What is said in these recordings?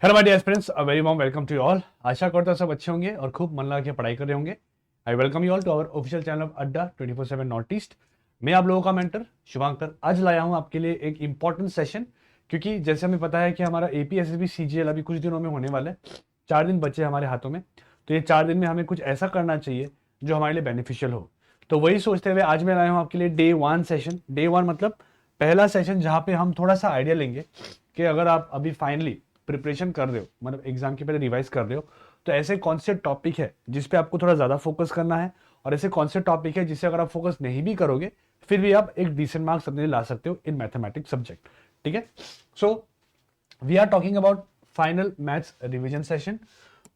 Hello my dear friends, a very warm welcome to you all. आशा करता हूं सब अच्छे होंगे और खूब मन लगा के पढ़ाई कर रहे होंगे। I welcome you all to our official channel of Adda 24/7 north east. मैं आप लोगों का मेंटर शुभांकर आज लाया हूं आपके लिए एक इंपॉर्टेंट सेशन, क्योंकि जैसे हमें पता है कि हमारा एपीएसएसबी सीजीएल अभी कुछ दिनों में होने वाला है। 4 दिन बचे हमारे हाथों में, तो ये 4 दिन में हमें कुछ ऐसा करना चाहिए जो हमारे लिए बेनिफिशियल हो। तो वही सोचते हुए आज मैं लाया हूँ आपके लिए डे 1 सेशन। डे 1 मतलब पहला सेशन जहाँ पे हम थोड़ा सा आइडिया लेंगे कि अगर आप अभी फाइनली प्रिपरेशन कर रहे हो, मतलब एग्जाम के पहले रिवाइज कर रहे हो, तो ऐसे कौन से टॉपिक है जिस पे आपको थोड़ा ज़्यादा फोकस करना है, और ऐसे कौन से टॉपिक है जिसे अगर आप फोकस नहीं भी करोगे फिर भी आप एक डिसेंट मार्क्स अपने लिए ला सकते हो इन मैथमेटिक्स सब्जेक्ट। ठीक है, so we are talking about final maths revision session.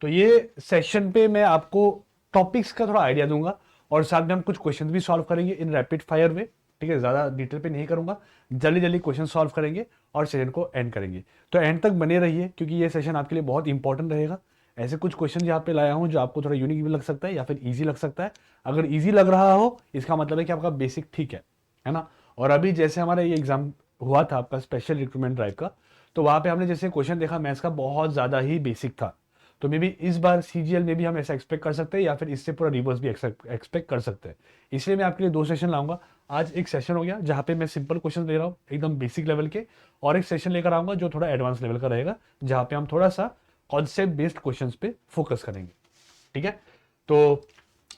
तो ये सेशन पे मैं आपको टॉपिक्स का थोड़ा आइडिया दूंगा और साथ में हम कुछ क्वेश्चन भी सॉल्व करेंगे इन रैपिड फायर वे। ठीक है, ज़्यादा डिटेल पे नहीं करूंगा, जल्दी जल्दी क्वेश्चन सॉल्व करेंगे और सेशन को एंड करेंगे। तो एंड तक बने रहिए क्योंकि ये सेशन आपके लिए बहुत इंपॉर्टेंट रहेगा। ऐसे कुछ क्वेश्चन यहाँ पे लाया हूँ जो आपको थोड़ा यूनिक भी लग सकता है या फिर ईजी लग सकता है। अगर ईजी लग रहा हो इसका मतलब है कि आपका बेसिक ठीक है ना। और अभी जैसे हमारा ये एग्जाम हुआ था आपका स्पेशल रिक्रूटमेंट ड्राइव का, तो वहाँ पे हमने जैसे क्वेश्चन देखा मैथ्स का बहुत ज़्यादा ही बेसिक था। तो मे बी इस बार सीजीएल में भी हम ऐसा एक्सपेक्ट कर सकते हैं या फिर इससे पूरा रिवर्स भी एक्सपेक्ट कर सकते हैं। इसलिए मैं आपके लिए 2 सेशन लाऊंगा। आज एक सेशन हो गया जहाँ पे मैं सिंपल क्वेश्चन ले रहा हूँ एकदम बेसिक लेवल के, और एक सेशन लेकर आऊंगा जो थोड़ा एडवांस लेवल का रहेगा जहाँ पे हम थोड़ा सा कॉन्सेप्ट बेस्ड क्वेश्चंस पे फोकस करेंगे। ठीक है, तो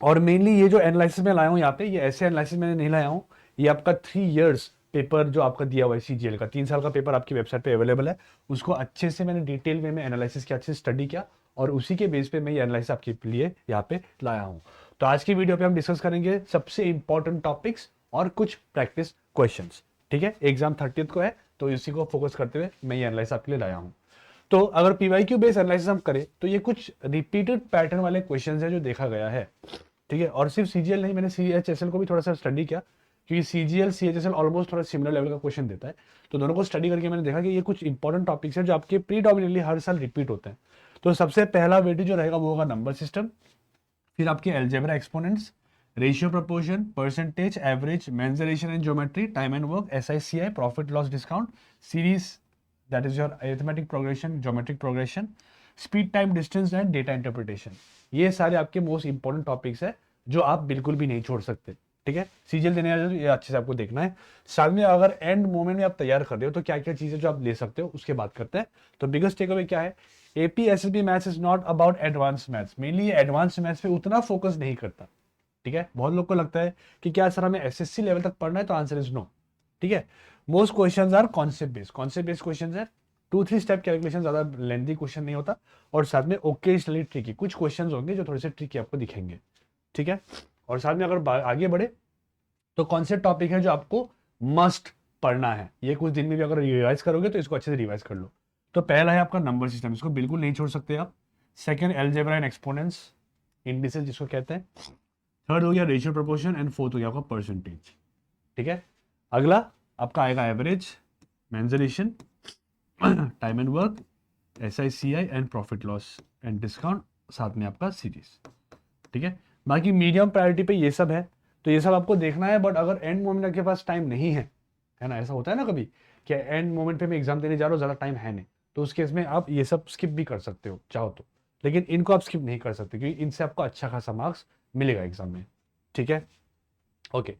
और मेनली ये जो एनालिसिस में लाया हूँ यहाँ पे, ये ऐसे एनालिसिस मैंने नहीं लाया हूँ। ये आपका 3 इयर्स पेपर जो आपका दिया हुआ है सीजीएल का, 3 साल का पेपर आपकी वेबसाइट पे अवेलेबल है। उसको अच्छे से मैंने डिटेल में एनालिसिस किया, अच्छे से स्टडी किया, और उसी के बेस पे मैं ये एनालिसिस आपके लिए यहाँ पे लाया हूँ। तो आज की वीडियो पे हम डिस्कस करेंगे सबसे इंपॉर्टेंट टॉपिक्स और कुछ प्रैक्टिस क्वेश्चंस। ठीक है, एग्जाम 30 को है तो इसी को फोकस करते हुए मैं ये एनालिसिस आपके लिए लाया हूँ। तो अगर पीवाईक्यू बेस्ड एनालिसिस हम करें तो ये कुछ रिपीटेड पैटर्न वाले क्वेश्चंस है जो देखा गया है। ठीक है, और सिर्फ सीजीएल नहीं, मैंने सीएचएसएल को भी थोड़ा सा स्टडी किया क्योंकि सीजीएल सीएचएसएल ऑलमोस्ट थोड़ा सिमिलर लेवल का क्वेश्चन देता है। तो दोनों को स्टडी करके मैंने देखा कि ये कुछ इंपॉर्टेंट टॉपिक्स है जो आपके प्रीडोमिनेटली हर साल रिपीट होते हैं। तो सबसे पहला वेटेज जो रहेगा वो होगा नंबर सिस्टम, फिर आपके algebra exponents, ratio proportion, percentage, average, mensuration and geometry, time and work, SI CI, profit loss discount, series that is your arithmetic progression, geometric progression, speed time distance and data interpretation. ये सारे आपके most important topics है जो आप बिल्कुल भी नहीं छोड़ सकते। ठीक है, सीजीएल देने वाले तो ये अच्छे से आपको देखना है। साथ में अगर एंड मोमेंट में आप तैयार कर रहे हो तो क्या क्या चीजें जो आप ले सकते हो उसके बात करते हैं। तो बिगेस्ट टेक अवे क्या है, APSSB maths is not about advance maths. Mainly ये एडवांस मैथ्स पे उतना फोकस नहीं करता। ठीक है, बहुत लोग को लगता है कि क्या सर हमें एसएससी लेवल तक पढ़ना है, तो आंसर इज नो। ठीक है, most questions are concept based questions है। 2-3 स्टेप कैलकुलेशन, ज्यादा लेंथी क्वेश्चन नहीं होता, और साथ में ओकेजनली ट्रिकी कुछ क्वेश्चंस होंगे जो थोड़े से ट्रिकी आपको दिखेंगे। ठीक है, और साथ में अगर आगे बढ़े तो कौन से टॉपिक है जो आपको मस्ट पढ़ना है, ये कुछ दिन में भी अगर रिवाइज करोगे तो इसको अच्छे से रिवाइज कर लो। तो पहला है आपका नंबर सिस्टम, इसको बिल्कुल नहीं छोड़ सकते आप। Second algebra and exponents, indices जिसको कहते हैं। थर्ड हो गया रेशियो प्रोपोर्शन, एंड फोर्थ हो गया आपका परसेंटेज। ठीक है, अगला आपका आएगा average, mensuration, time and work, SI CI and profit loss and discount, साथ में आपका सीरीज। ठीक है, बाकी मीडियम प्रायोरिटी पे ये सब है, तो ये सब आपको देखना है। बट अगर एंड मोमेंट आपके पास टाइम नहीं है ना, ऐसा होता है ना कभी कि एंड मोमेंट पे मैं एग्जाम देने जा रहा हूँ, ज़्यादा टाइम है नहीं, तो उस केस में आप ये सब स्किप भी कर सकते हो चाहो तो। लेकिन इनको आप स्किप नहीं कर सकते क्योंकि इनसे आपको अच्छा खासा मार्क्स मिलेगा एग्जाम में। ठीक है, ओके।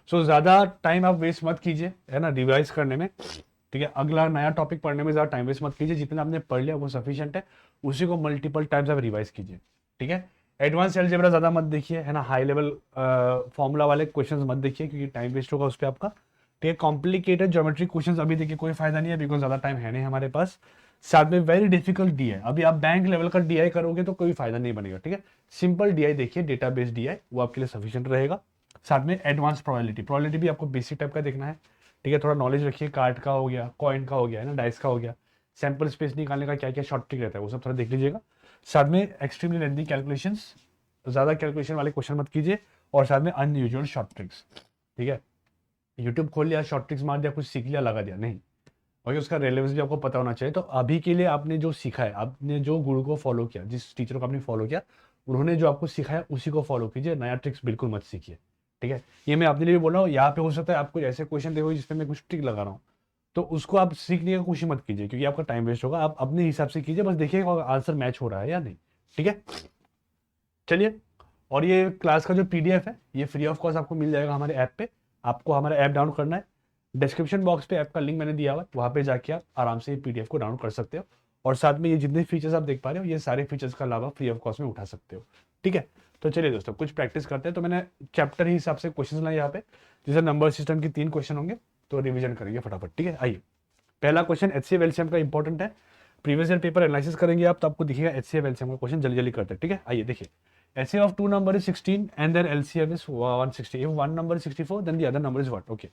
सो ज़्यादा टाइम आप वेस्ट मत कीजिए, है ना, रिवाइज करने में। ठीक है, अगला नया टॉपिक पढ़ने में ज़्यादा टाइम वेस्ट मत कीजिए, जितना आपने पढ़ लिया वो सफिशिएंट है, उसी को मल्टीपल टाइम्स आप रिवाइज कीजिए। ठीक है, एडवांस एल्जेब्रा ज़्यादा मत देखिए, है ना, हाई लेवल फॉर्मूला वाले क्वेश्चंस मत देखिए क्योंकि टाइम वेस्ट होगा उस पर आपका। ठीक है, कॉम्प्लिकेटेड ज्योमेट्रिक क्वेश्चंस अभी देखिए कोई फायदा नहीं है बिकॉज ज़्यादा टाइम है नहीं हमारे पास। साथ में वेरी डिफिकल्ट डी है, अभी आप बैंक लेवल का डीआई करोगे तो कोई फायदा नहीं बनेगा। ठीक है, सिंपल डीआई देखिए, डेटा बेस्ड डीआई, वो आपके लिए सफिशियंट रहेगा। साथ में एडवांस प्रोबेबिलिटी भी आपको बेसिक टाइप का देखना है। ठीक है, थोड़ा नॉलेज रखिए, कार्ड का हो गया, कॉइन का हो गया, है ना, डाइस का हो गया, सैंपल स्पेस निकालने का क्या क्या शॉर्ट ट्रिक रहता है वो सब थोड़ा देख लीजिएगा। साथ में एक्सट्रीमली लेंथी कैलकुलेशंस, ज़्यादा कैलकुलेशन वाले क्वेश्चन मत कीजिए, और साथ में अनयूजुअल शॉर्ट ट्रिक्स। ठीक है, यूट्यूब खोल लिया, शॉर्ट ट्रिक्स मार दिया, कुछ सीख लिया, लगा दिया, नहीं। और उसका रेलेवेंस भी आपको पता होना चाहिए। तो अभी के लिए आपने जो सीखा है, आपने जो गुरु को फॉलो किया, जिस टीचर को आपने फॉलो किया, उन्होंने जो आपको सिखाया उसी को फॉलो कीजिए, नया ट्रिक्स बिल्कुल मत सीखिए। ठीक है, ये मैं अपने लिए भी बोल रहा हूँ, यहाँ पे हो सकता है आप कुछ ऐसे क्वेश्चन देखो जिसपे मैं कुछ ट्रिक लगा रहा हूँ, तो उसको आप सीखने की कोशिश मत कीजिए, क्योंकि आपका टाइम वेस्ट होगा। आप अपने हिसाब से कीजिए, बस देखिए आंसर मैच हो रहा है या नहीं। ठीक है, चलिए। और ये क्लास का जो पीडीएफ है ये फ्री ऑफ कॉस्ट आपको मिल जाएगा हमारे ऐप पे। आपको हमारा ऐप डाउनलोड करना है, डिस्क्रिप्शन बॉक्स पे ऐप का लिंक मैंने दिया हुआ है, वहाँ पे जाके आप आराम से ये पीडीएफ को डाउनलोड कर सकते हो। और साथ में ये जितने फीचर्स आप देख पा रहे हो, ये सारे फीचर्स का लाभ आप फ्री ऑफ कॉस्ट में उठा सकते हो। ठीक है, तो चलिए दोस्तों कुछ प्रैक्टिस करते हैं। तो मैंने चैप्टर ही हिसाब से क्वेश्चन लाए यहाँ पे, जैसे नंबर सिस्टम की 3 क्वेश्चन होंगे, तो रिविजन करेंगे फटाफट। ठीक है, आइए। पहला क्वेश्चन एचसीएफ एलसीएम का इंपॉर्टेंट है, प्रीवियस ईयर पेपर एनालिसिस करेंगे आप, तो आपको दिखेगा एचसीएफ एलसीएम का क्वेश्चन। जल्दी जल्दी करते हैं। ठीक है, आइए देखिए। HCF of two number is 16 and their LCM is 160. If one number is 64, then the other number is what? Okay.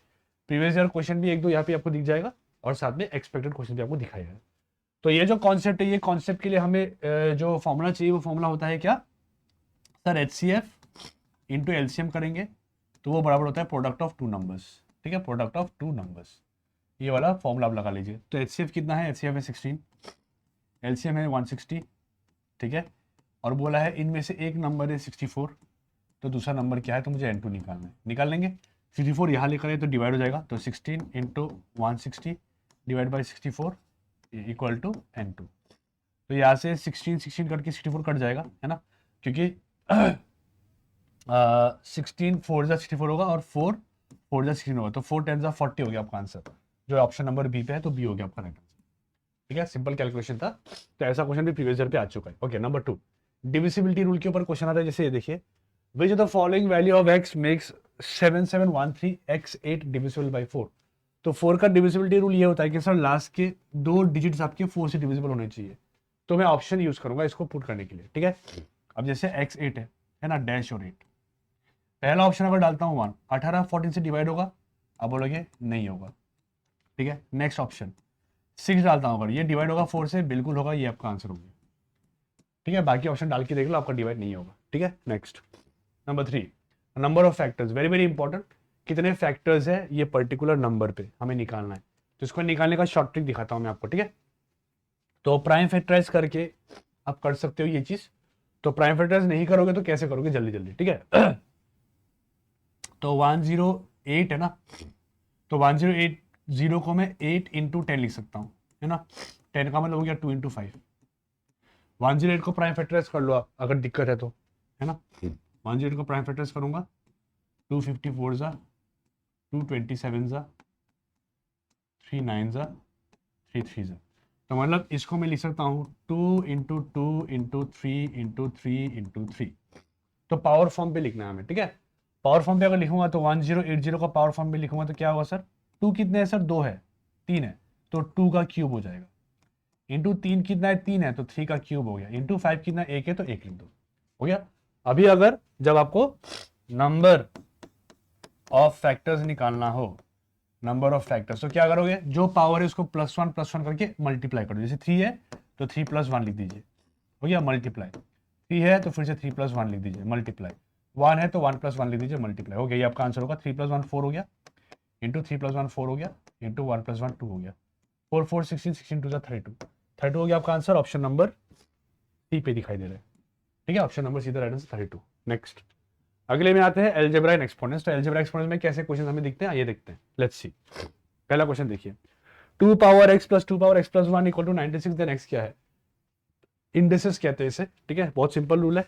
Previous year question भी एक दो यहाँ पे आपको दिख जाएगा, और साथ में एक्सपेक्टेड क्वेश्चन भी आपको दिखाएगा। तो ये जो कॉन्सेप्ट है, ये कॉन्सेप्ट के लिए हमें जो फॉर्मूला चाहिए वो फॉर्मूला होता है क्या सर? HCF इंटू एलसीएम करेंगे तो वो बराबर होता है प्रोडक्ट ऑफ टू नंबर्स। ठीक है, प्रोडक्ट ऑफ टू नंबर्स, ये वाला फॉर्मूला आप लगा लीजिए। तो HCF कितना है? HCF है 16, एलसीएम है 160। ठीक है, और बोला है इनमें से एक नंबर है 64, तो दूसरा नंबर क्या है? तो मुझे N2 निकालना है। निकाल लेंगे। 64 यहाँ लेकर आए तो डिवाइड हो जाएगा, तो 16 into 160 divide by 64 equal to N2। तो यहाँ से 16 करके 64 कट जाएगा, है ना, क्योंकि 16 4 जा 64 होगा और 4 4 जा 16 होगा, तो 4 10 जा 40 हो गया आपका आंसर, जो ऑप्शन नंबर बी पे है, तो बी हो गया आपका राइट आंसर। ठीक है, सिंपल कैलकुलेशन था। तो ऐसा क्वेश्चन भी प्रीवियस ईयर पे आ चुका है। ओके, नंबर 2, डिविजिबिलिटी रूल के ऊपर क्वेश्चन आता है। जैसे ये देखिए, which of the following value of x makes 7713 x8 divisible by 4। तो 4 का डिविजिबिलिटी रूल ये होता है कि सर लास्ट के 2 डिजिट्स आपके 4 से डिविजिबल होने चाहिए। तो मैं ऑप्शन यूज करूंगा इसको पुट करने के लिए। ठीक है, अब जैसे x8 है ना, डैश और 8, पहला ऑप्शन अगर डालता हूँ 1, 18 14 से डिवाइड होगा? अब बोलोगे नहीं होगा। ठीक है, नेक्स्ट ऑप्शन 6 डालता हूँ, अगर ये डिवाइड होगा 4 से? बिल्कुल होगा, ये आपका आंसर हो गया। ठीक है, बाकी ऑप्शन डाल के देख लो, आपका डिवाइड नहीं होगा। ठीक है, next number 3, number of factors, very very important. कितने फैक्टर्स है ये पर्टिकुलर नंबर पे हमें निकालना है, तो इसको निकालने का शॉर्ट ट्रिक दिखाता हूं मैं आपको। ठीक है, तो प्राइम फैक्टराइज करके आप कर सकते हो ये चीज। तो प्राइम फैक्टराइज नहीं करोगे तो कैसे करोगे? जल्दी जल्दी। ठीक है, तो 108 है ना, तो 108 को मैं 8 इंटू 10 लिख सकता हूँ, है ना। 10 का मतलब हो गया 2 इंटू 5। 108 को प्राइम फैक्टराइज कर लो आप, अगर दिक्कत है तो, है ना। 108 को प्राइम फैक्टराइज करूंगा, 254 जा, 227 जा, 39 जा, 33 जा। तो मतलब इसको मैं लिख सकता हूँ 2 इंटू 2 इंटू 3 इंटू 3 इंटू 3। तो पावर फॉर्म पे लिखना है हमें। ठीक है, पावर फॉर्म पे अगर लिखूंगा तो 1080 का पावर फॉर्म पे लिखूंगा तो क्या होगा सर? 2 कितने है सर? 2 है, 3 है, तो 2 का क्यूब हो जाएगा। इंटू 3 कितना है? 3 है, तो 3 का क्यूब हो गया। इंटू 5 कितना? 1 है, तो 1 लिख दो, हो गया। अभी अगर जब आपको नंबर ऑफ फैक्टर्स निकालना हो, नंबर ऑफ फैक्टर्स, तो क्या करोगे? जो पावर है उसको +1 करके मल्टीप्लाई कर दो। जैसे 3 है तो 3 + 1 लिख दीजिए, हो गया मल्टीप्लाई। 3 है तो फिर से 3 + 1 लिख दीजिए, मल्टीप्लाई। 1 है तो 1 + 1 लिख दीजिए, मल्टीप्लाई। हो गया, ये आपका आंसर होगा। 3 + 1 4 हो गया, इंटू 3 + 1 4 हो गया, इंटू 1 + 1 2 हो गया। 4 4 16 16 2 32 32 हो गया आपका आंसर। ऑप्शन नंबर सी पे दिखाई दे रहा है। ठीक है, ऑप्शन नंबर सीधा राइट आंसर 32। नेक्स्ट, अगले में आते हैं अलजेब्रा एंड एक्सपोनेंट्स। तो अलजेब्रा एक्सपोनेंट्स में कैसे क्वेश्चन हमें दिखते हैं, ये देखते हैं। लेट्स सी, पहला क्वेश्चन देखिए, 2 power x + 2 power x + 1 equal to 96, then x क्या है? इंडेक्सेस कहते हैं इसे। ठीक है, बहुत सिंपल रूल है।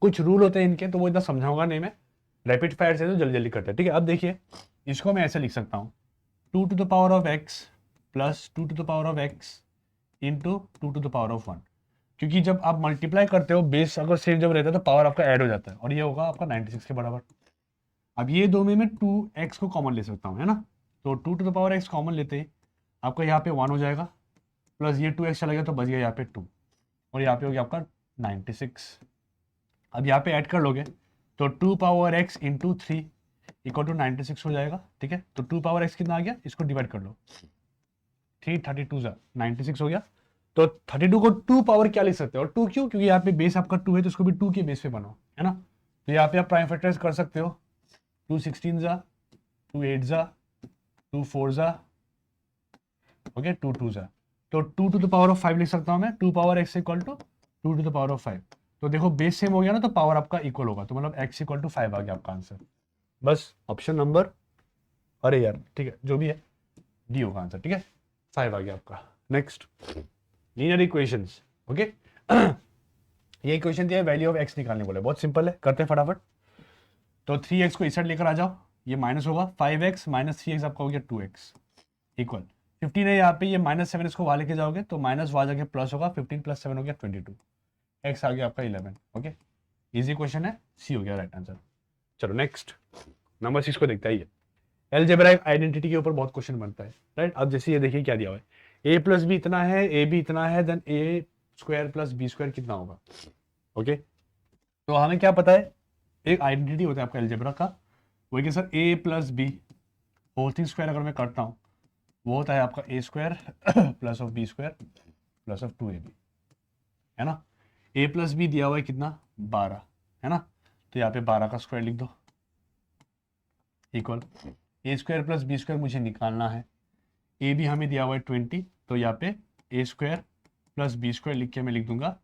कुछ रूल होते हैं इनके, तो वो इतना समझाऊंगा नहीं मैं, रैपिड फायर से तो जल्दी जल्दी करते हैं। ठीक है, अब देखिए इसको मैं ऐसे लिख सकता हूँ, 2 to the power of x plus 2 to the power of x into 2 to the power of 1। क्योंकि जब आप मल्टीप्लाई करते हो, बेस अगर सेम जब रहता है तो पावर आपका ऐड हो जाता है, और ये होगा आपका 96 के बराबर। अब ये दो में मैं 2x को कॉमन ले सकता हूँ, है ना। तो 2 to the power x common लेते ही आपका यहाँ पे 1 हो जाएगा, प्लस ये 2x चला गया तो बच गया यहाँ पे 2, और यहाँ पे हो गया आपका 96। अब यहाँ पे ऐड कर लोगे तो 2 power x into 3 equal to 96 हो जाएगा। ठीक है, तो 2 पावर x कितना आ गया? इसको डिवाइड कर लो, 3 32 जा 96 हो गया। तो 32 को 2 पावर क्या लिख सकते हो? और 2 क्यों? क्योंकि यहाँ पे बेस आपका 2 है, तो इसको भी 2 के बेस पे बनाओ, है ना। तो यहाँ पे आप प्राइम फैक्टराइज कर सकते हो, 2 16 जा, 2 8 जा, 2 4 जा, ओके, 2 2 जा। तो 2 टू द पावर ऑफ 5 लिख सकता हूँ मैं, 2 power x equal to 2 to the power of 5। तो देखो बेस सेम हो गया ना, तो पावर आपका इक्वल होगा, तो मतलब x इक्वल टू 5 आ गया आपका आंसर। बस ऑप्शन नंबर, अरे यार ठीक है जो भी है, डी होगा आंसर, ठीक है। 5 आ गया आपका। Next, linear equations, okay. ये इक्वेशन दिया है, वैल्यू ऑफ एक्स निकालने बोले, बहुत सिंपल है, करते हैं फटाफट। तो 3x को इस साइड लेकर आ जाओ, ये माइनस होगा, 5x माइनस 3x आपका हो गया 2x इक्वल 15 है यहाँ पे, ये -7 इसको वहाँ लेके जाओगे तो माइनस वहाँ जाके प्लस होगा, 15 + 7 हो गया 22, x आ गया आपका 11, ओके। इजी क्वेश्चन है, सी हो गया राइट आंसर। चलो नेक्स्ट, नंबर 6 को देखता है। ये अलजेब्राइक आइडेंटिटी के ऊपर बहुत क्वेश्चन बनता है, राइट। अब जैसे ये देखिए क्या दिया हुआ है, a + b इतना है, a b इतना है, देन a² + b² कितना होगा, ओके। तो हमें क्या पता है, एक आइडेंटिटी होता है आपका अलजेब्रा का, वो कि sir a + b whole thing square अगर मैं करता हूँ वो होता है आपका a² + b² + 2ab, है ना। a + b दिया हुआ है कितना, 12, है ना। तो यहाँ पे 12 का स्क्वायर लिख दो इक्वल a² + b² मुझे निकालना है, a भी हमें दिया हुआ है 20, तो यहाँ पे a² + b² लिख के मैं लिख दूंगा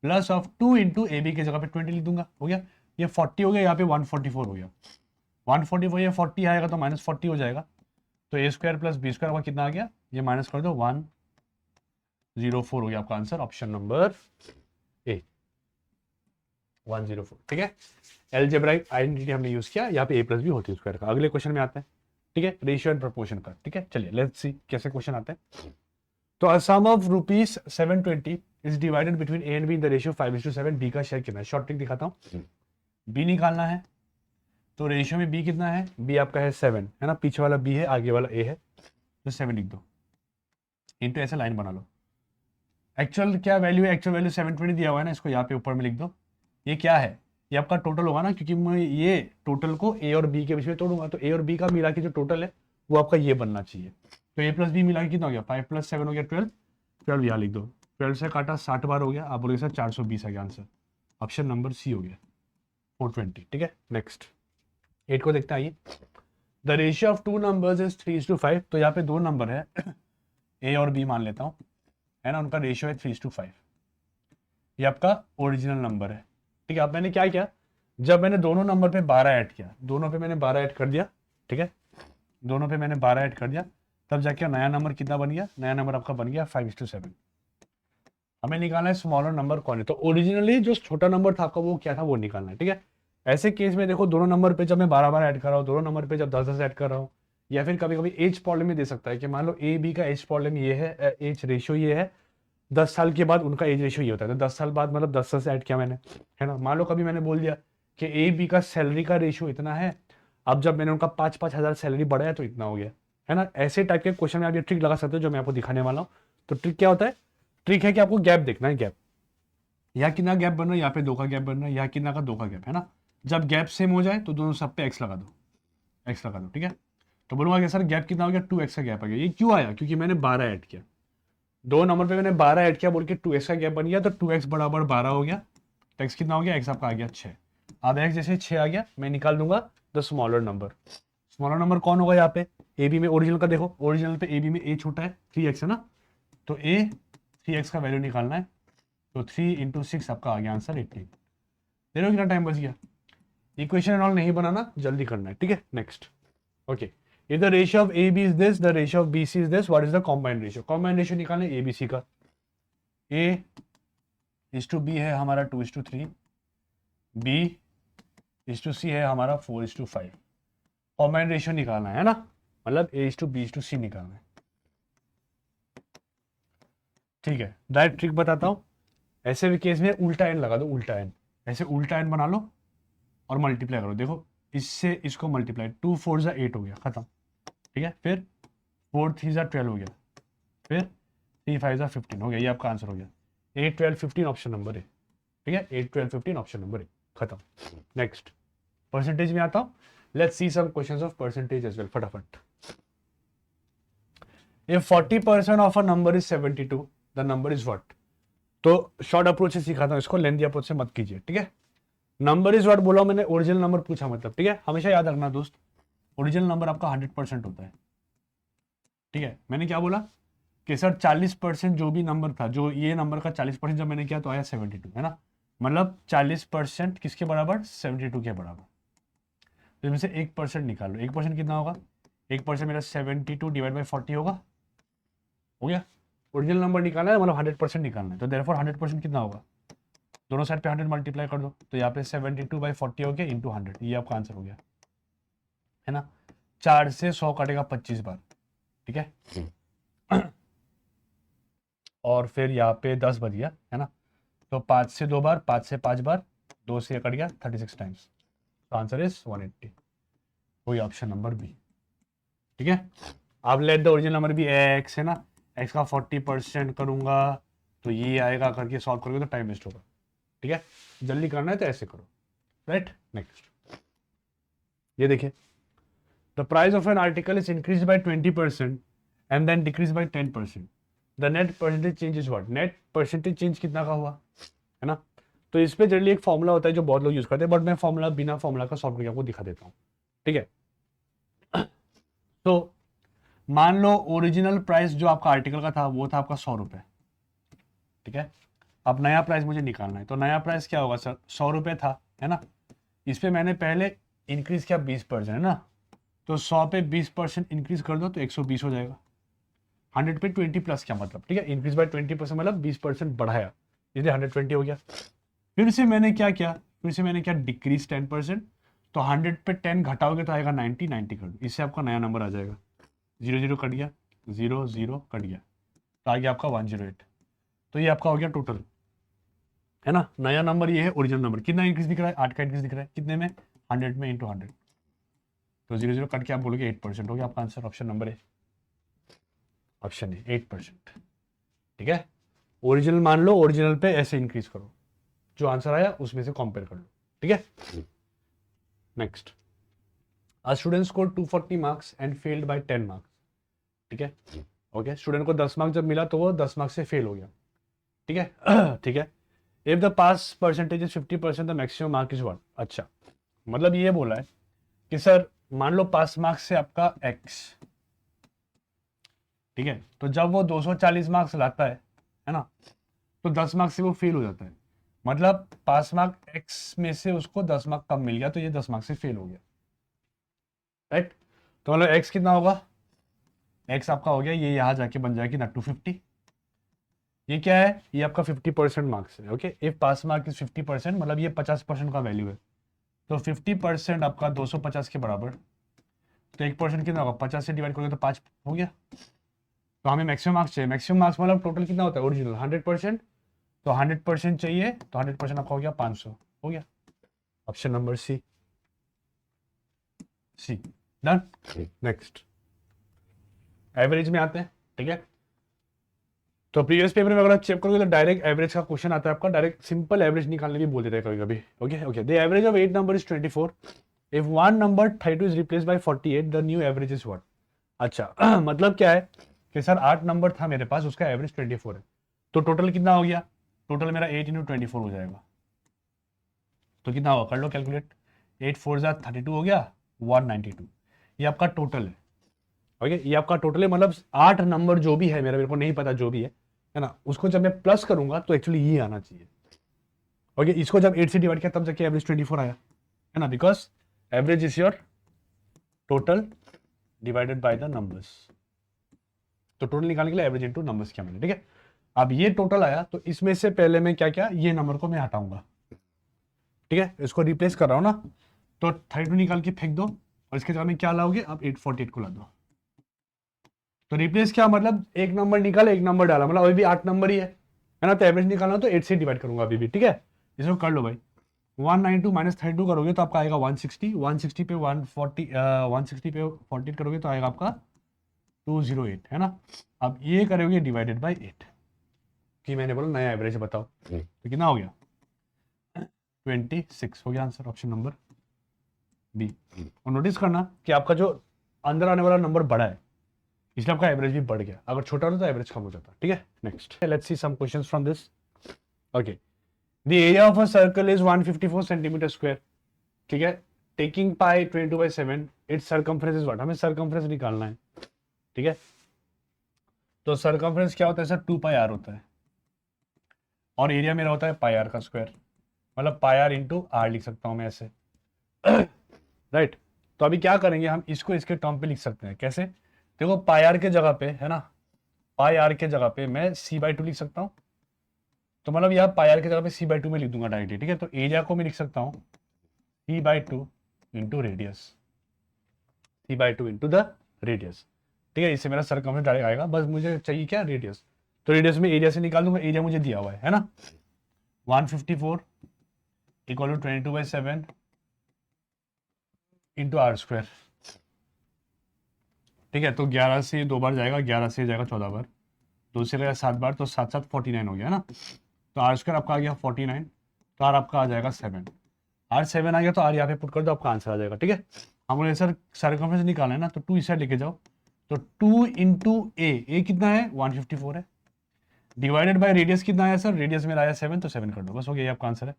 +2 × ab की जगह पे 20 लिख दूंगा, हो गया। ये 40 हो गया, यहाँ पे 144 हो गया, 144 ये 40 आएगा तो -40 हो जाएगा, तो a² + b² का कितना आ गया, ये माइनस कर दो, 104 हो गया आपका आंसर, ऑप्शन नंबर ए, 104, ठीक है। अलजेब्राइक आइडेंटिटी हमने यूज किया, यहाँ पे a + b होल स्क्वायर का। अगले क्वेश्चन में आते हैं, ठीक है, रेशियो एंड प्रोपोर्शन का, ठीक है। चलिए लेट्स सी कैसे क्वेश्चन आते हैं। तो a sum of ₹720 is divided between A and B in the ratio 5:7, B का शेयर कितना है, शॉर्ट ट्रिक दिखाता हूँ। बी निकालना है, तो रेशियो में बी कितना है, बी आपका है 7, है ना, पीछे वाला बी है, आगे वाला ए है, तो 7 लिख दो, इंटू ऐसे लाइन बना लो। एक्चुअल क्या वैल्यू है, एक्चुअल वैल्यू 720 दिया हुआ है ना, इसको यहाँ पे ऊपर में लिख दो। ये क्या है, ये आपका टोटल होगा ना, क्योंकि मैं ये टोटल को ए और बी के बीच में तोड़ूंगा, तो ए और बी का मिला के जो टोटल है वो आपका ये बनना चाहिए। तो a + b मिला के कितना हो गया, 5 + 7 हो गया 12, 12 यहाँ लिख दो, 12 से काटा 60 बार हो गया, आप बोलोगे सर 420 आ गया आंसर, ऑप्शन नंबर सी हो गया 420, ठीक है। नेक्स्ट 8 को देखते आइए। The ratio of 2 numbers is 3:5, तो यहाँ पे 2 नंबर है ए और बी मान लेता हूँ, है ना, उनका रेशियो है 3:5, ये आपका ओरिजिनल नंबर है, ठीक है। अब मैंने क्या किया, जब मैंने दोनों नंबर पे 12 ऐड किया, दोनों पे मैंने 12 ऐड कर दिया, ठीक है, दोनों पे मैंने 12 ऐड कर दिया, तब जाके नया नंबर कितना बन गया, नया नंबर आपका बन गया 5:7। हमें निकालना है स्मॉलर नंबर कौन है, तो ओरिजिनली जो छोटा नंबर था आपका वो क्या था, वो निकालना है, ठीक है। ऐसे केस में देखो, दोनों नंबर पे जब मैं 12 ऐड कर रहा हूँ, दोनों नंबर पे जब 10 ऐड कर रहा हूँ, या फिर कभी कभी एज प्रॉब्लम में दे सकता है कि मान लो ए बी का एज प्रॉब्लम ये है, एज रेशियो ये है, 10 साल के बाद उनका एज रेशियो ये होता है, तो 10 साल बाद मतलब 10 ऐड किया मैंने, है ना। मान लो कभी मैंने बोल दिया कि ए बी का सैलरी का रेशियो इतना है, अब जब मैंने उनका 5-5 हज़ार सैलरी बढ़ाया तो इतना हो गया, है ना। ऐसे टाइप के क्वेश्चन में आप ये ट्रिक लगा सकते हो जो मैं आपको दिखाने वाला हूँ। तो ट्रिक क्या होता है, ट्रिक है कि आपको गैप देखना है, गैप, यहाँ कितना गैप बन रहा है, यहाँ पे 2 का गैप बन रहा है, यहाँ कितना का 2 का गैप, है ना। जब गैप सेम हो जाए तो दोनों सब पे एक्स लगा दो, एक्स लगा दो, ठीक है। तो बोलूँगा कि सर गैप कितना हो गया, 2x का गैप आ गया, ये क्यों आया, क्योंकि मैंने 12 ऐड किया, दो नंबर पे मैंने 12 ऐड किया बोल के 2x का गैप बन गया, तो 2x बराबर 12 हो गया, तो x कितना हो गया, x आपका आ गया 6। अब x जैसे 6 आ गया, मैं निकाल दूंगा the smaller number. Smaller number कौन होगा यहाँ पे, ए बी में ओरिजिनल का देखो, ओरिजिनल पे ए बी में ए छोटा है 3x है ना, तो a 3x का वैल्यू निकालना है, तो 3 × 6 आपका आ गया आंसर 18। देखो कितना टाइम बच गया, इक्वेशन एंड ऑल नहीं बनाना, जल्दी करना है, ठीक है। Next, okay, if the ratio of AB is this, the ratio of BC is this, what is the combined ratio? combined ratio निकालना है ABC का, A:B है हमारा 2:3, B:C है हमारा 4:5, combined ratio निकालना है ना, मतलब A:B:C निकालना है, ठीक है। डायरेक्ट ट्रिक बताता हूँ, ऐसे भी केस में उल्टा एन लगा दो, उल्टा एन, ऐसे उल्टा एन बना लो और मल्टीप्लाई करो, देखो इससे इसको मल्टीप्लाई, 2 4 = 8 हो गया, खत्म, ठीक है। फिर 4 3 = 12 हो गया, फिर 3 5 = 15 हो गया, ये आपका आंसर हो गया 8 12 15 ऑप्शन नंबर है, ठीक है। 8 12 15 ऑप्शन नंबर है, खत्म। नेक्स्ट परसेंटेज में आता हूँ, let's see some questions of percentage as well, फटाफट। If 40% of a number is 72, the number is what. तो शॉर्ट अप्रोच से सिखाता हूँ इसको, लेंथी अप्रोच से मत कीजिए, ठीक है। नंबर इज व्हाट बोला मैंने, ओरिजिनल नंबर पूछा मतलब, ठीक है। हमेशा याद रखना दोस्त, ओरिजिनल नंबर आपका 100% होता है, ठीक है। मैंने क्या बोला कि सर 40% जो भी नंबर था, जो ये नंबर का 40% जब मैंने किया तो आया 72, है ना, मतलब 40% किसके बराबर, 72 के बराबर। तो इसमें से 1% निकाल लो, 1% कितना होगा, 1% मेरा 72 डिवाइड बाई 40 होगा, हो गया। ओरिजिनल नंबर निकालना है, मतलब 100% निकालना है, तो देयरफॉर 100% कितना होगा, दोनों साइड पे 100 मल्टीप्लाई कर दो, तो यहाँ पे 72/40 हो गया इंटू 100, ये आपका आंसर हो गया, है ना। 4 से 100 कटेगा 25 बार, ठीक है। और फिर यहाँ पे 10 बच गया, है ना। तो 5 से 2 बार, 5 से 5 बार, 2 से कट गया 36 टाइम्स, तो आंसर इज 180, वही ऑप्शन नंबर बी, ठीक है। अब लेट द ओरिजिनल नंबर भी एक्स, है ना, एक्स का 40% करूंगा तो ये आएगा, करके सॉल्व करोगे तो टाइम वेस्ट होगा, ठीक है। जल्दी करना है तो ऐसे करो, राइट। नेक्स्ट, ये देखिए, the price of an article is increase by 20% and then decrease by 10%, the net percentage change is what, net percentage change कितना का हुआ, है ना। तो इस पे जनरली एक फॉर्मूला होता है जो बहुत लोग यूज करते हैं, बट मैं फॉर्मूला बिना फॉर्मूला का सॉल्व करके आपको दिखा देता हूँ, ठीक है। तो मान लो ओरिजिनल प्राइस जो आपका आर्टिकल का था वो था आपका 100 रुपये, ठीक है। अब नया प्राइस मुझे निकालना है, तो नया प्राइस क्या होगा सर, 100 रुपये था, है ना। इस पे मैंने पहले इंक्रीज किया 20%, है ना, तो 100 पे 20% इंक्रीज कर दो तो 120 हो जाएगा। 100 पे 20 प्लस क्या मतलब, ठीक है, इंक्रीज बाय 20% मतलब 20% बढ़ाया, इसलिए 120 हो गया। फिर से मैंने क्या किया, डिक्रीज 10%, तो 100 पे 10 घटाओगे तो आएगा 90, 90 कर दो, इससे आपका नया नंबर आ जाएगा, 0 0 कट गया, 0 0 कट गया, तो आ गया आपका 108, तो ये आपका हो गया टोटल, है ना। नया नंबर ये है, ओरिजिनल नंबर कितना इंक्रीज दिख रहा है, 8 का इंक्रीज दिख रहा है, कितने में, 100 में इंटू 100, तो 0 0 कट के आप बोलोगे 8% हो गया आपका आंसर, ऑप्शन नंबर है, ऑप्शन है 8%, ठीक है। ओरिजिनल मान लो, ओरिजिनल पे ऐसे इंक्रीज करो, जो आंसर आया उसमें से कंपेयर कर लो, ठीक है। Next, a student score 240 marks and failed by 10 marks, ठीक है, ओके। स्टूडेंट को 10 मार्क्स जब मिला तो वो 10 मार्क्स से फेल हो गया, ठीक है। ठीक है, if the pass percentage is 50%, the maximum mark is 1, अच्छा, मतलब ये बोला है कि सर मान लो पास मार्क्स से आपका x, ठीक है, तो जब वो 240 मार्क्स लाता है ना, तो 10 मार्क्स से वो फेल हो जाता है, मतलब पास मार्क x में से उसको 10 मार्क कम मिल गया, तो ये 10 मार्क्स से फेल हो गया, राइट। तो मतलब x कितना होगा, x आपका हो गया, ये यहाँ जाके बन जाएगी ना 250, ये क्या है, ये आपका 50% मार्क्स है, okay. If pass mark is 50%, मतलब ये 50% का वैल्यू है, तो 50% आपका 250 के बराबर, तो 1% कितना होगा, 50 से डिवाइड करोगे तो 5 हो गया, तो हमें मैक्सिमम मार्क्स चाहिए, मैक्सिमम मार्क्स मतलब टोटल कितना होता है ओरिजिनल 100%, तो 100% चाहिए, तो 100% आपका हो गया 500, हो गया, ऑप्शन नंबर सी, सी डन। नेक्स्ट, एवरेज में आते हैं, ठीक है। तो प्रीवियस पेपर में अगर आप चेक करोगे तो डायरेक्ट एवरेज का क्वेश्चन आता है आपका, डायरेक्ट सिंपल एवरेज निकालने भी बोल देते हैं कभी कभी, okay okay. The average of 8 number is 24, if one number 32 is replace by 48, the new average is what, अच्छा। मतलब क्या है कि सर 8 नंबर था मेरे पास, उसका एवरेज 24 है, तो टोटल कितना हो गया, टोटल मेरा 8 × 24 हो जाएगा, तो कितना होगा, कर लो कैलकुलेट, 8 4 32 हो गया, 192, ये आपका टोटल है, ओके। ये आपका टोटल है, मतलब 8 नंबर जो भी है मेरे को नहीं पता जो भी है ना, उसको जब मैं प्लस करूंगा तो एक्चुअली ये आना चाहिए, ओके। इसको जब 8 से डिवाइड किया तब जाके एवरेज 24 आया, है ना, because average is your total divided by the numbers, तो टोटल निकालने के लिए एवरेज इनटू नंबर्स किया मैंने, ठीक है। अब ये टोटल आया, तो इसमें से पहले मैं क्या क्या, ये नंबर को मैं हटाऊंगा, ठीक है, इसको रिप्लेस कर रहा हूं ना, तो 32 निकाल के फेंक दो, और इसके जगह में क्या लाओगे, आप 848 को ला दो, तो रिप्लेस क्या मतलब, एक नंबर निकाला, एक नंबर डाला, मतलब अभी भी 8 नंबर ही है ना, तो एवरेज निकालना तो 8 से डिवाइड करूंगा अभी भी, ठीक है। इसको कर लो भाई, 192 माइनस 32 करोगे तो आपका आएगा 160, 160 पे 140, 160 पे 48 करोगे तो आएगा आपका 208, है ना। अब ये करोगे डिवाइडेड बाई 8, कि मैंने बोला नया एवरेज बताओ, तो कितना हो गया, 26 हो गया आंसर, ऑप्शन नंबर बी। और नोटिस करना कि आपका जो अंदर आने वाला नंबर बड़ा है, इसलिए आपका एवरेज भी बढ़ गया, अगर छोटा होता तो एवरेज कम हो जाता, ठीक है। Next, let's see some questions from this, okay. The area of a circle is 154 centimetre square, ठीक है, taking pi 22/7, its circumference is what, हमें सर्कमफ्रेंस निकालना है, ठीक है। तो सर्कमफ्रेंस क्या होता है सर, 2πr होता है, और एरिया मेरा होता है πr का स्क्वायर, मतलब πr इंटू आर लिख सकता हूं मैं ऐसे, राइट। तो अभी क्या करेंगे, हम इसको इसके टर्म पे लिख सकते हैं। कैसे? देखो पाई आर के जगह पे है ना, पाई आर के जगह पे मैं c/2 लिख सकता हूँ। तो मतलब यहाँ पाई आर के जगह पे c/2 में लिख दूंगा डायरेक्टली, ठीक है। तो एरिया को मैं लिख सकता हूँ c/2 into radius, c/2 into the radius, ठीक है। इससे मेरा सरकमफ्रेंस डायरेक्ट आएगा। बस मुझे चाहिए क्या, रेडियस। तो रेडियस में एरिया से निकाल दूंगा, एरिया मुझे दिया हुआ है ना, 154 equal to 22/7 into r square, ठीक है। तो 11 से 2 बार जाएगा, 11 से जाएगा 14 बार, 2 से गया 7 बार, तो 7 7 49 हो गया है ना। तो आर स्क्वायर आपका आ गया 49, तो आर आपका आ जाएगा 7। आर 7 आ गया तो आर यहाँ पे पुट कर दो, आपका आंसर आ जाएगा, ठीक है। हमें सर सर्कमफ्रेंस निकालना है ना, तो 2 इस साइड लेके जाओ। तो 2 इंटू ए कितना है, 154 है, डिवाइडेड बाय रेडियस कितना आया सर, रेडियस मेरा आया 7, तो 7 कर दो, बस हो गया, ये आपका आंसर है।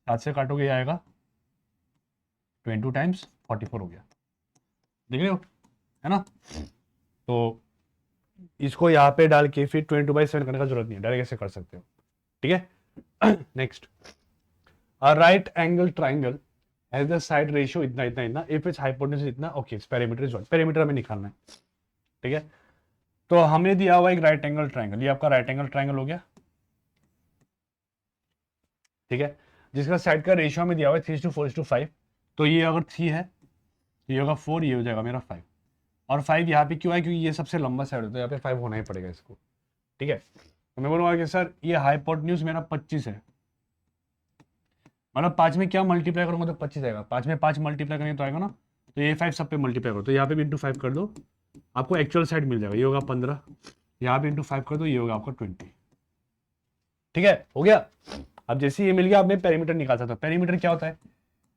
7 से काटोगे ये आएगा 22 टाइम्स 44 हो गया, देख रहे हो, है ना। तो इसको यहाँ पे डाल के फिर 22/7 करने का जरूरत नहीं है, डायरेक्ट ऐसे कर सकते हो, ठीक है। Next, a right angle triangle has the side ratio इतना इतना इतना, इफ इट्स हाइपोटेन्यूज इतना, okay, perimeter is what, perimeter हमें निकालना है, ठीक है। तो हमें दिया हुआ एक राइट एंगल ट्राइंगल, ये आपका राइट एंगल ट्राइंगल हो गया, ठीक है, जिसका साइड का रेशियो में दिया हुआ है 3:4:5। तो ये अगर 3 है, ये होगा 4, ये हो जाएगा मेरा 5। और 5 यहाँ पे क्यों है, क्योंकि ये सबसे लंबा साइड होता है, यहाँ पे 5 होना ही पड़ेगा इसको, ठीक है। तो मैं बोलूँगा कि सर ये हाइपोटेन्यूज मेरा 25 है, मतलब 5 में क्या मल्टीप्लाई करूँगा तो 25 आएगा, 5 में 5 मल्टीप्लाई करेंगे तो आएगा ना। तो ये 5 सब पे मल्टीप्लाई करो, तो यहाँ पे भी इंटू 5 कर दो, आपको एक्चुअल साइड मिल जाएगा, ये होगा 15, यहाँ पे इंटू 5 कर दो, ये होगा आपका 20, ठीक है, हो गया। अब जैसे ये मिल गया, अब मैं पेरीमीटर निकाल सकता हूँ। पेरीमीटर क्या होता है,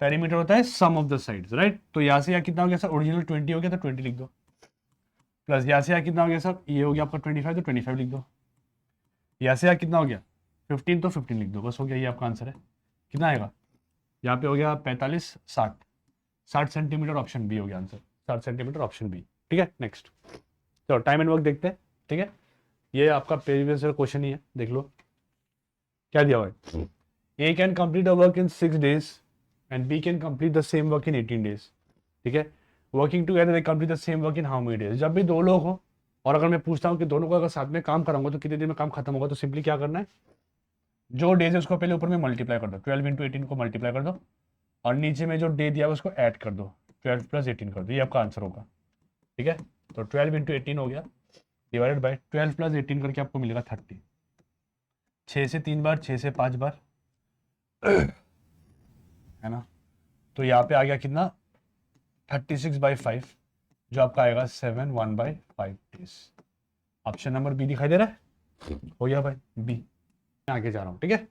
पेरीमीटर होता है सम ऑफ द साइड्स, राइट। तो यहाँ से यहाँ कितना हो गया सर, ओरिजिनल 20 हो गया, तो 20 लिख दो, प्लस यहाँ से यहाँ कितना हो गया सर, ये हो गया आपका 25, तो 25 लिख दो, यहाँ से यहाँ कितना हो गया 15, तो 15 लिख दो, बस हो गया, ये आपका आंसर है। कितना आएगा, यहाँ पे हो गया 45, 60 सेंटीमीटर, ऑप्शन बी हो गया आंसर, 60 सेंटीमीटर, ऑप्शन बी, ठीक है। नेक्स्ट, तो टाइम एंड वर्क देखते हैं, ठीक है। ये आपका प्रीवियस क्वेश्चन ही है, देख लो क्या दिया हुआ है। A can complete a work in 6 days and B can complete the same work in 18 days, ठीक है। Working together they complete the same work in how many days. जब भी दो लोग हो और अगर मैं पूछता हूँ कि दोनों को अगर साथ में काम कराऊंगा तो कितने दिन में काम खत्म होगा, तो सिंपली क्या करना है, जो डेज है उसको पहले ऊपर में मल्टीप्लाई कर दो, 12 इंटू 18 को मल्टीप्लाई कर दो, और नीचे में जो डे दिया है उसको ऐड कर दो, 12 प्लस 18 कर दो, ये आपका आंसर होगा, ठीक है। तो 12 इंटू 18 हो गया, डिवाइडेड बाई 12 प्लस 18 करके आपको मिलेगा 30, 6 से 3 बार, 6 से 5 बार, है ना। तो यहाँ पे आ गया कितना, 36/5, जो आपका आएगा 7 1/5 डेज। ऑप्शन नंबर बी दिखाई दे रहा है, हो गया भाई बी। मैं आगे जा रहा हूँ, ठीक है।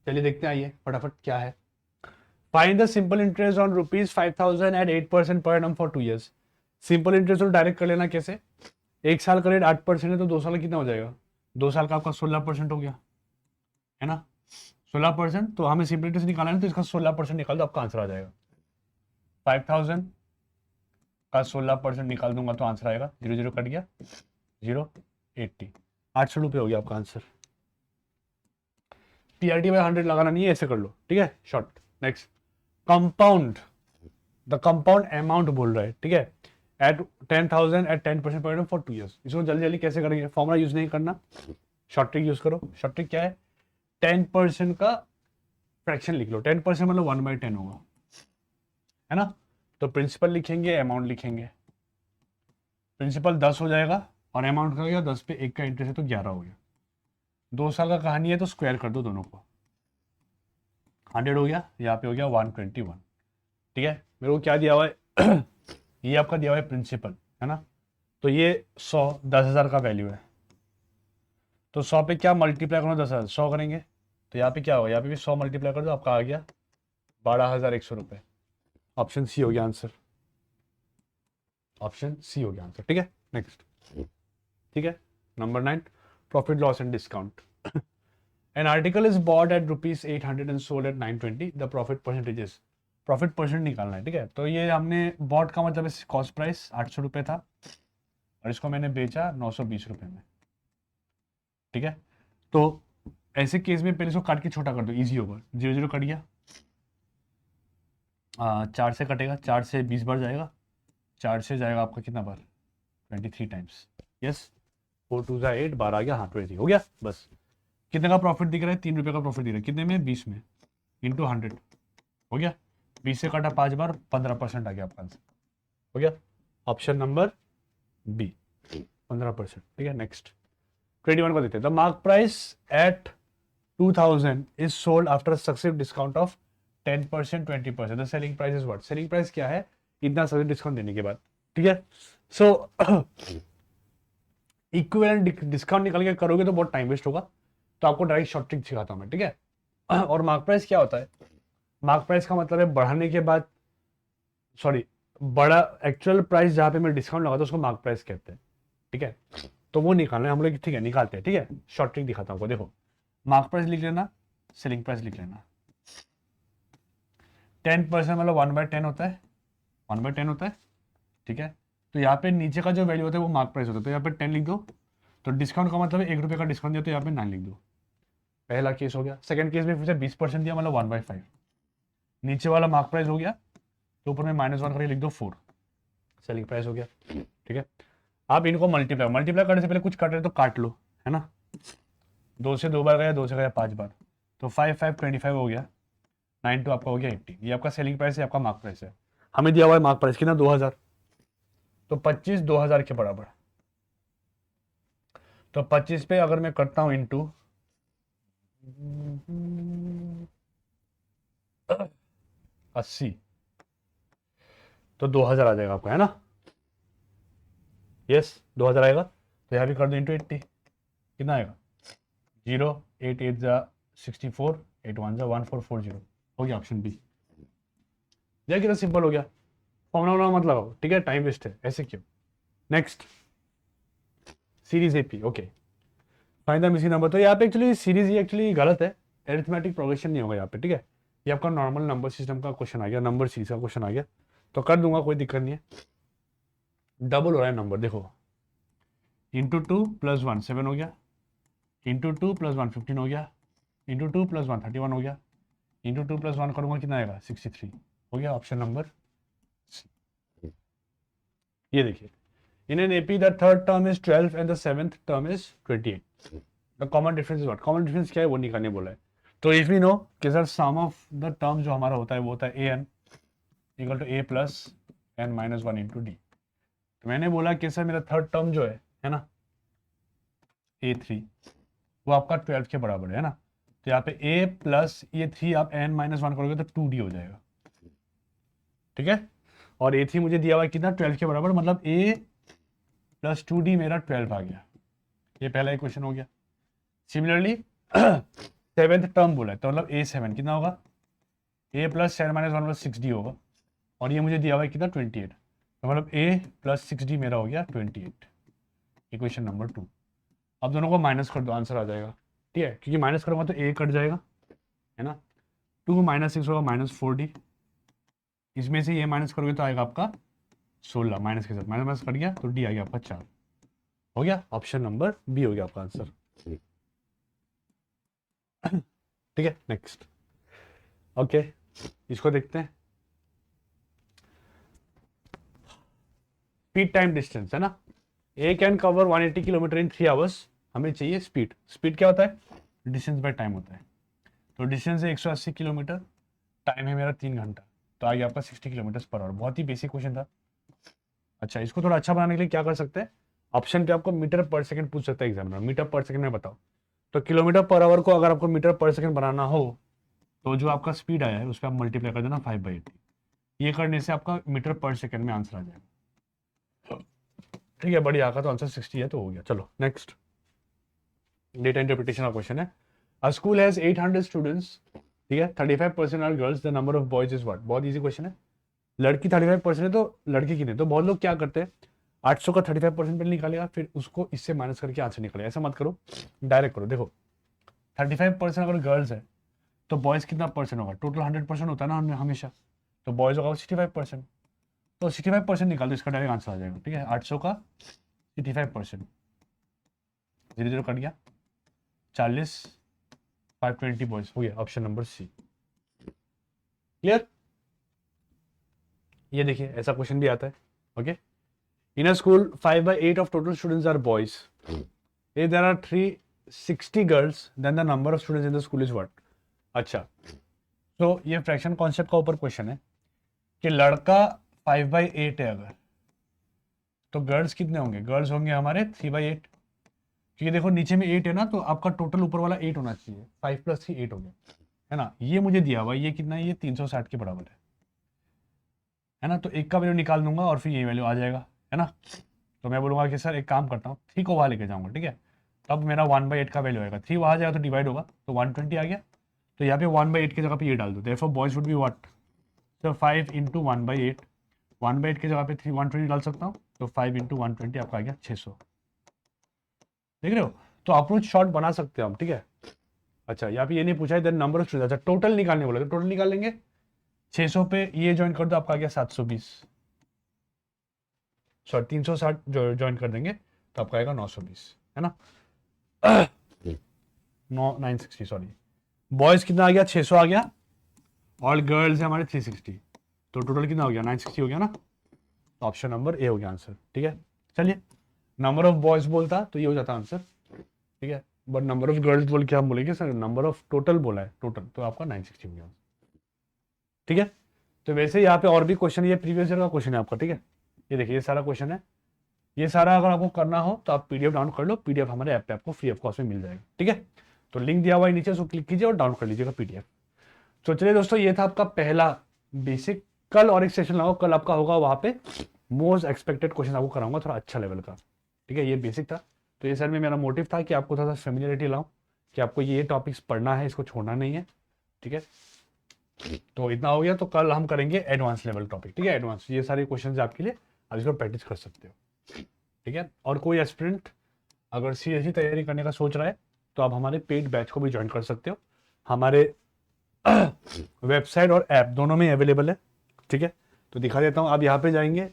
चलिए देखते हैं, आइए फटाफट क्या है। Find the simple interest on ₹5,000 at 8% per annum for 2 years। Simple interest तो डायरेक्ट कर लेना, कैसे, 1 साल का रेट 8% है, तो 2 साल का कितना हो जाएगा, 2 साल का आपका 16% हो गया, है ना, 16%। तो हमें सिंपल इंटरेस्ट निकालना है, तो इसका 16% निकाल दो, आपका आंसर आ जाएगा। 5,000 का 16% निकाल दूंगा तो आंसर आएगा, 0 0 कट गया, 080, 800 रुपये हो गया आपका आंसर। TRT/100 लगाना नहीं है, ऐसे कर लो, ठीक है, short. Next, compound, the compound amount बोल रहा है, ठीक है, एट 10,000 एट 10% पर एनम फॉर 2 years। इसको जल्दी जल्दी कैसे करेंगे, फॉर्मूला यूज नहीं करना, शॉर्ट ट्रिक यूज करो। शॉर्ट ट्रिक क्या है, 10% का फ्रैक्शन लिख लो, 10% मतलब 1/10 होगा, है ना। तो प्रिंसिपल लिखेंगे, अमाउंट लिखेंगे, प्रिंसिपल 10 हो जाएगा और अमाउंट का गया 10 पे 1 का इंटरेस्ट है, तो 11 हो गया। 2 साल का कहानी है तो स्क्वायर कर दो दोनों को, 100 हो गया, यहाँ पे हो गया 121, ठीक है। मेरे को क्या दिया हुआ है ये आपका दिया हुआ है प्रिंसिपल, है ना। तो ये 100, 10,000 का वैल्यू है, तो 100 पे क्या मल्टीप्लाई करो, 10,000, 100 करेंगे, तो यहाँ पे क्या होगा, यहाँ पे भी 100 मल्टीप्लाई कर दो, आपका आ गया 12,100 रुपये। ऑप्शन सी हो गया आंसर, ऑप्शन सी हो गया आंसर, ठीक है। नेक्स्ट, ठीक है, number 9, profit loss and discount. N article is bought at ₹800 and sold at 920, the profit percentages, profit percent निकालना है, ठीक है। तो ये हमने बॉट का मतलब कॉस्ट प्राइस 800 रुपये था और इसको मैंने बेचा 920 रुपये में, ठीक है। तो ऐसे केस में पहले इसको काट के छोटा कर दो, इजी होगा, 0 0 कट गया, 4 से कटेगा, 4 से 20 बार जाएगा, 4 से जाएगा आपका कितना बार, 23 टाइम्स। यस, 4 2 ज़ा 8, 12 आ गया, हाँ 23 हो गया। बस कितने का प्रॉफिट दिख रहा है, 3 रुपये का प्रॉफिट दिख रहा है, कितने में, 20 में, इंटू 100 हो गया। 20 से काटा 5 बार, 15% आ गया आपका आंसर, हो गया ऑप्शन नंबर बी, 15%। ठीक है, नेक्स्ट 21 को देते हैं। The mark price at 2000 is sold after successive discount of 10%, 20%। The selling price is what, selling price क्या है इतना सक्सेसिव डिस्काउंट देने के बाद। ठीक है, सो इक्विवेलेंट डिस्काउंट निकाल के करोगे तो बहुत टाइम वेस्ट होगा, तो आपको डायरेक्ट शॉर्ट ट्रिक सिखाता हूँ मैं। ठीक है, और मार्क प्राइस क्या होता है, मार्क प्राइस का मतलब है बढ़ाने के बाद, सॉरी, बड़ा एक्चुअल प्राइस जहाँ पे मैं डिस्काउंट लगाता हूँ उसको मार्क प्राइस कहते हैं। ठीक है, तो वो निकालना है हम लोग, ठीक है निकालते हैं। ठीक है, शॉर्ट ट्रिक दिखाता हूँ आपको, देखो मार्क प्राइस लिख लेना, सेलिंग प्राइस लिख लेना। 10% मतलब 1/10 होता है, 1/10 होता है। ठीक है, तो यहाँ पे नीचे का जो वैल्यू होता है वो मार्क प्राइस होता है, तो यहाँ पे 10 लिख दो। तो डिस्काउंट का मतलब है 1 रुपये का डिस्काउंट दिया तो यहाँ पे 9 लिख दो। पहला केस हो गया। सेकंड केस में फिर से 20% दिया मतलब 1/5, नीचे वाला मार्क प्राइस हो गया, तो ऊपर में -1 करके लिख दो 4, सेलिंग प्राइस हो गया। ठीक है, आप इनको मल्टीप्लाई करने से पहले कुछ काट रहे तो काट लो, है ना। 2 से 2 बार गया, 2 से गया 5 बार, तो 5 5 25 हो गया, 9 2 आपका हो गया 80। ये आपका सेलिंग प्राइस है, आपका मार्क प्राइस है। हमें दिया हुआ है मार्क प्राइस कितना, 2000, तो 25 2000 के बराबर। तो 25 पे अगर मैं करता हूँ इंटू 80, तो 2000 आ जाएगा आपका, है ना। यस, 2000 आएगा, तो यहाँ भी कर दो इंटू 80, कितना आएगा, 0 8 8 जा 64, 8 1 जा 1440, हो गया ऑप्शन बी। देखिए कितना सिंपल हो गया, फॉर्मूला मत लगाओ, ठीक है, टाइम वेस्ट है, ऐसे क्यों। Next, series AP, okay, find the missing number. तो यहाँ पे एक्चुअली सीरीज ही एक्चुअली गलत है, एरिथमेटिक प्रोग्रेशन नहीं होगा यहाँ पे। ठीक है, ये आपका नॉर्मल नंबर सिस्टम का क्वेश्चन आ गया, नंबर सीरीज का क्वेश्चन आ गया, तो कर दूंगा, कोई दिक्कत नहीं है। डबल हो रहा है नंबर, देखो, इंटू 2 + 1 7 हो गया, इंटू 2 + 1 15 हो गया, इंटू 2 + 1 31 हो गया, इंटू 2 + 1 करूँगा कितना आएगा, 63 हो गया, ऑप्शन नंबर। ये देखिए, in an AP the third term is 12 and the seventh term is 28। The common difference is what, common difference क्या है वो निकालने बोला है। तो इफ वी नो कि sir sum of the term जो हमारा होता है वो होता है an equal to a + n - 1 into d. तो मैंने बोला कि सर मेरा थर्ड टर्म जो है ना, a3, वो आपका 12 के बराबर है ना। तो यहाँ पे a + ये 3 आप n - 1 करोगे तो 2d हो जाएगा। ठीक है, और a3 मुझे दिया हुआ है कितना, 12 के बराबर, मतलब a + 2d मेरा 12 आ गया। ये पहला इक्वेशन हो गया। सिमिलरली सेवेंथ टर्म बोला है, तो मतलब a7 कितना होगा, a + 7 - 1 मतलब 6d होगा, और ये मुझे दिया हुआ है कितना, 28, तो मतलब a + 6d मेरा हो गया 28, इक्वेशन नंबर 2। अब दोनों को माइनस कर दो, आंसर आ जाएगा। ठीक है, क्योंकि माइनस करूँगा तो a कट जाएगा, है ना। 2 - 6 होगा -4d, इसमें से ये माइनस करोगे तो आएगा आपका 16, माइनस के साथ माइनस माइनस कट गया, तो डी आ गया आपका 4, हो गया ऑप्शन नंबर बी, हो गया आपका आंसर। ठीक है, नेक्स्ट, ओके, इसको देखते हैं। स्पीड टाइम डिस्टेंस, है ना, A can cover 180 kilometre in 3 hours. हमें चाहिए स्पीड, स्पीड क्या होता है, डिस्टेंस बाय टाइम होता है। तो डिस्टेंस है 180 किलोमीटर, टाइम है मेरा 3 घंटा, तो आ गया आपका 60 किलोमीटर पर आवर। बहुत ही बेसिक क्वेश्चन था। अच्छा, इसको थोड़ा अच्छा बनाने के लिए क्या कर सकते हैं, ऑप्शन पे आपको मीटर पर सेकंड पूछ सकता है एग्जामिनर, मीटर पर सेकंड में बताओ। तो किलोमीटर पर आवर को अगर आपको मीटर पर सेकंड बनाना हो, तो जो आपका स्पीड आया है उस पर आप मल्टीप्लाई कर देना 5/80। ये करने से आपका मीटर पर सेकंड में आंसर आ जाएगा। ठीक है, बढ़िया, का तो आंसर 60 है, तो हो गया। चलो नेक्स्ट, डेटा इंटरप्रिटेशन का क्वेश्चन है। अ स्कूल हैज 800 स्टूडेंट्स, ठीक है, 35% are girls, the number of boys is what. बहुत इजी क्वेश्चन है। लड़की 35% है तो लड़की कितने, तो बहुत लोग क्या करते हैं, 800 का 35% पहले निकालेगा, फिर उसको इससे माइनस करके आंसर निकालेगा। ऐसा मत करो, डायरेक्ट करो। देखो 35% अगर गर्ल्स है तो बॉयज़ कितना परसेंट होगा, टोटल 100% होता है ना हमेशा, तो बॉयज़ होगा 65%, तो 65% निकाल दो, इसका डायरेक्ट आंसर आ जाएगा। ठीक है, 800 का 65%, 0 0 कट गया, 40, 520 बॉयज, हो गया ऑप्शन नंबर सी। क्लियर, ये देखिए ऐसा क्वेश्चन भी आता है. Okay, in a school 5/8 of total students are boys. If there are 360 girls then the number of students in the school is what. अच्छा, तो ये फ्रैक्शन कॉन्सेप्ट का ऊपर क्वेश्चन है कि लड़का 5/8 है अगर, तो गर्ल्स कितने होंगे. गर्ल्स होंगे हमारे 3/8, क्योंकि देखो नीचे में 8 है ना, तो आपका टोटल ऊपर वाला 8 होना चाहिए. 5 + 3 8 हो गया, है ना. ये मुझे दिया हुआ ये कितना है, ये 360 के बराबर है ना. तो एक का वैल्यू निकाल दूंगा और फिर ये वैल्यू आ जाएगा, है ना. तो मैं बोलूँगा कि सर एक काम करता हूँ, 3 को वहाँ लेके जाऊँगा, ठीक है. तब मेरा 1/8 का वैल्यू आएगा. 3 वहाँ जाएगा तो डिवाइड होगा, तो 120 आ गया. तो यहाँ पे 1/8 की जगह पे ये डाल दो. Therefore boys would be what. तो 5 × 1/8, 1/8 की जगह पे 120 डाल सकता हूँ. तो 5 × 120 आपका आ गया 600. देख रहे हो, तो अप्रोच शॉर्ट बना सकते हो हम, ठीक है. अच्छा, यहाँ पे ये नहीं पूछा है देन नंबर ऑफ स्टूडेंट्स. अच्छा, टोटल निकालने बोला तो टोटल निकाल लेंगे. 600 पे ये ज्वाइन कर दो, आपका आ गया 720. सॉरी 360 जो ज्वाइन कर देंगे तो आपका आएगा 920, है ना. 960 सॉरी. बॉयज कितना आ गया, 600 आ गया. ऑल गर्ल्स है हमारे 360. तो टोटल कितना हो गया, 960 हो गया ना. तो ऑप्शन नंबर ए हो गया आंसर, ठीक है. चलिए, नंबर ऑफ बॉयज बोलता तो ये हो जाता आंसर, ठीक है. बट नंबर ऑफ गर्ल्स बोल के हम बोलेंगे सर नंबर ऑफ टोटल बोला है, टोटल, तो आपका 960 हो गया, ठीक है. तो वैसे यहाँ पे और भी क्वेश्चन, ये प्रीवियस ईयर का क्वेश्चन है आपका, ठीक है. ये देखिए ये सारा क्वेश्चन है. ये सारा अगर आपको करना हो तो आप पीडीएफ डाउनलोड कर लो. पीडीएफ हमारे ऐप पे आपको फ्री ऑफ कॉस्ट में मिल जाएगा, ठीक है. तो लिंक दिया हुआ है नीचे, उसको क्लिक कीजिए और डाउनलोड कर लीजिएगा पीडीएफ. तो चलिए दोस्तों, ये था आपका पहला बेसिक. कल और एक सेशन लगाओ, कल आपका होगा वहाँ पे मोस्ट एक्सपेक्टेड क्वेश्चन आपको कराऊंगा थोड़ा अच्छा लेवल का, ठीक है. ये बेसिक था. तो ये सर में मेरा मोटिव था कि आपको थोड़ा सा फेमिलियरिटी लाऊं, कि आपको ये टॉपिक्स पढ़ना है, इसको छोड़ना नहीं है, ठीक है. तो इतना हो गया. तो कल हम करेंगे एडवांस लेवल टॉपिक, ठीक है. एडवांस ये सारे क्वेश्चन आपके लिए, आप इसको प्रैक्टिस कर सकते हो, ठीक है. और कोई एस्पिरेंट अगर सीएससी तैयारी करने का सोच रहा है तो आप हमारे पेड बैच को भी ज्वाइन कर सकते हो. हमारे वेबसाइट और ऐप दोनों में अवेलेबल है, ठीक है. तो दिखा देता हूँ. आप यहाँ पे जाएंगे,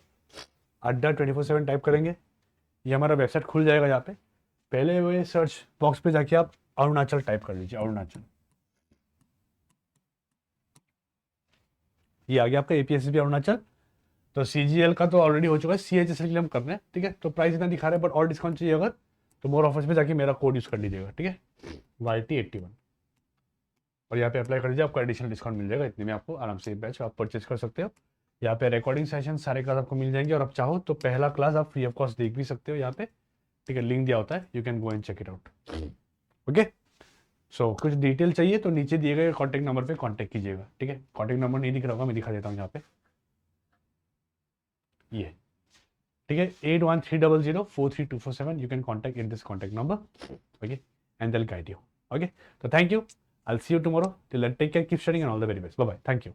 अड्डा 24/7 टाइप करेंगे, ये हमारा वेबसाइट खुल जाएगा. यहाँ पे पहले वो सर्च बॉक्स पे जाके आप अरुणाचल टाइप कर लीजिए. अरुणाचल, ये आ गया आपका एपीएससी अरुणाचल. तो सीजीएल का तो ऑलरेडी हो चुका है, सीएचएसएल के लिए हम कर रहे हैं, ठीक है. तो प्राइस इतना दिखा रहे हैं, बट और डिस्काउंट चाहिए अगर तो मोर ऑफर्स में जाके मेरा कोड यूज़ कर लीजिएगा, ठीक है. YT81 और यहाँ पे अप्लाई कर दीजिए, आपको एडिशनल डिस्काउंट मिल जाएगा. इतने में आपको आराम से बैच आप परचेज कर सकते हो. यहाँ पे रिकॉर्डिंग सेशन सारे क्लास आपको मिल जाएंगे. और आप चाहो तो पहला क्लास आप फ्री ऑफ कॉस्ट देख भी सकते हो यहाँ पे, ठीक है. लिंक दिया होता है, you can go and check it out. Okay, so कुछ डिटेल चाहिए तो नीचे दिए गए कॉन्टैक्ट नंबर पे कॉन्टैक्ट कीजिएगा, ठीक है. कॉन्टैक्ट नंबर नहीं दिख रहा होगा, मैं दिखा देता हूँ यहाँ पे, ये, ठीक है. 8130043247. You can contact in this contact number, okay, and they'll guide you. Okay, so thank you. I'll see you tomorrow. Till then, take care, keep studying, and all the very best. Bye bye. Thank you.